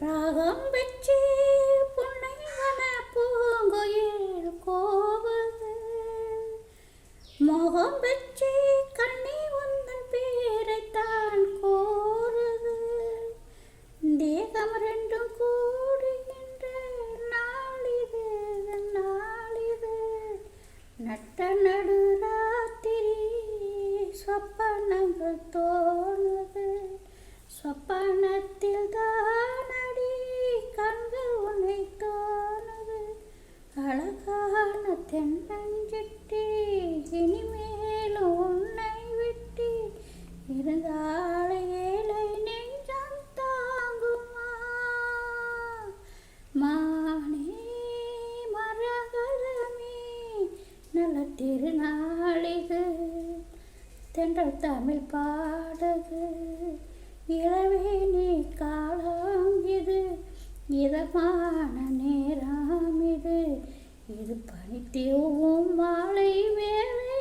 ராகம் வச்சு புன்னைவன பூங்குயில் கோவது, மோகம் வச்சு கண்ணி உந்தன் பேரைத்தான் கோருது. தேகம் ரெண்டும் கூடுகின்ற நாளிது நாளிது, நட்ட நடு ராத்திரி சொப்பனங்கள் தோணுது. சொப்பனத்தில் தானடி கண்கள் உன்னை தோணுது. அழகான தென்னஞ்சிட்டி இனிமேலும் உன்னை விட்டு இருந்தால ஏழை நெஞ்சம் தாங்குமா. மானே மரகதமே நல்ல திருநாளிது, தென்றல் தமிழ் பாடுது. இளவேனி காலம் இது, இதமான நேரம் இது, இது பனித்தீவும் மாலை வேலை